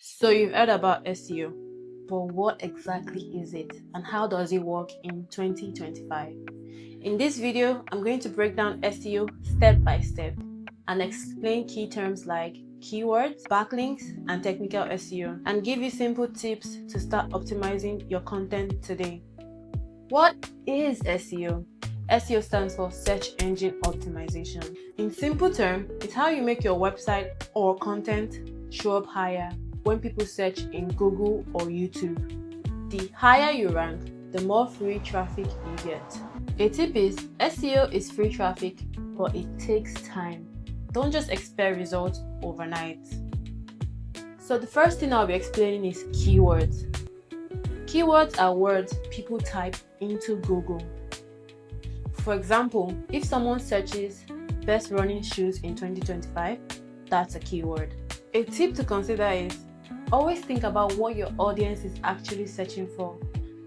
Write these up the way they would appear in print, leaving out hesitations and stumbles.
So you've heard about SEO, but what exactly is it and how does it work in 2025? In this video, I'm going to break down SEO step by step and explain key terms like keywords, backlinks, and technical SEO, and give you simple tips to start optimizing your content today. What is SEO? SEO stands for Search Engine Optimization. In simple terms, it's how you make your website or content show up higher when people search in Google or YouTube. The higher you rank, the more free traffic you get. A tip is SEO is free traffic, but it takes time. Don't just expect results overnight. So the first thing I'll be explaining is keywords. Keywords are words people type into Google. For example, if someone searches best running shoes in 2025, that's a keyword. A tip to consider is always think about what your audience is actually searching for,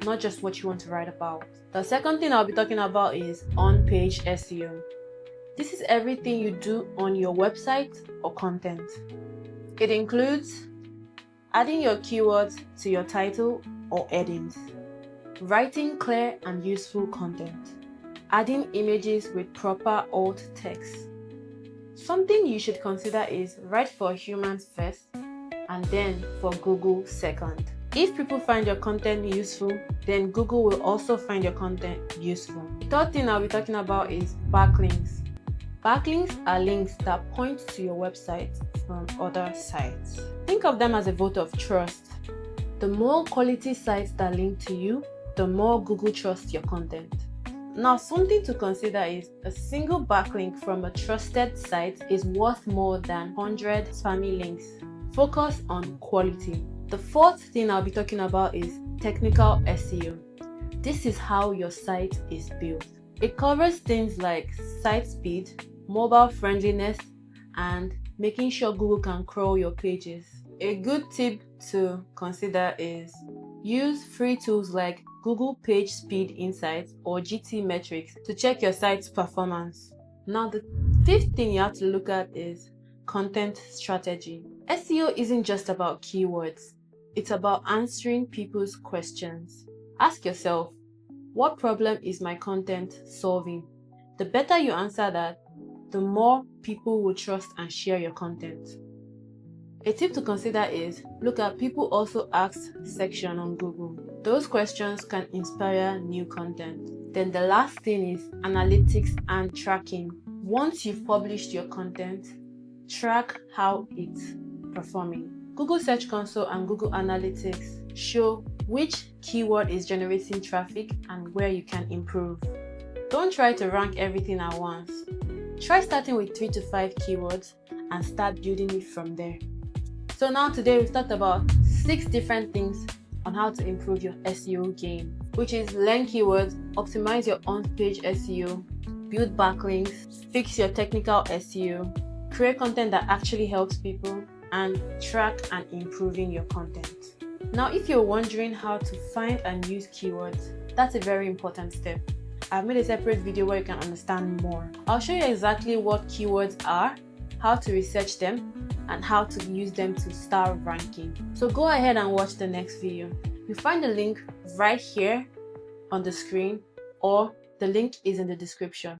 not just what you want to write about. The second thing I'll be talking about is on-page SEO. This is everything you do on your website or content. It includes adding your keywords to your title or headings, writing clear and useful content, adding images with proper alt text. Something you should consider is write for humans first and then for Google second. If people find your content useful, then Google will also find your content useful. The third thing I'll be talking about is backlinks. Backlinks are links that point to your website from other sites. Think of them as a vote of trust. The more quality sites that link to you, the more Google trusts your content. Now, something to consider is a single backlink from a trusted site is worth more than 100 spammy links. Focus on quality. The fourth thing I'll be talking about is technical SEO. This is how your site is built. It covers things like site speed, mobile friendliness, and making sure Google can crawl your pages. A good tip to consider is use free tools like Google Page Speed Insights or GT Metrics to check your site's performance. Now, the fifth thing you have to look at is content strategy. SEO isn't just about keywords. It's about answering people's questions. Ask yourself, what problem is my content solving? The better you answer that, the more people will trust and share your content. A tip to consider is look at people also asked section on Google. Those questions can inspire new content. Then the last thing is analytics and tracking. Once you've published your content, track how it's performing. Google Search Console and Google Analytics show which keyword is generating traffic and where you can improve. Don't try to rank everything at once. Try starting with 3 to 5 keywords and start building it from there. So now today we've talked about 6 different things on how to improve your SEO game, which is learn keywords, optimize your on-page SEO, build backlinks, fix your technical SEO, create content that actually helps people, and track and improving your content. Now, if you're wondering how to find and use keywords, that's a very important step. I've made a separate video where you can understand more. I'll show you exactly what keywords are, how to research them, and how to use them to start ranking. So go ahead and watch the next video. You'll find the link right here on the screen, or the link is in the description.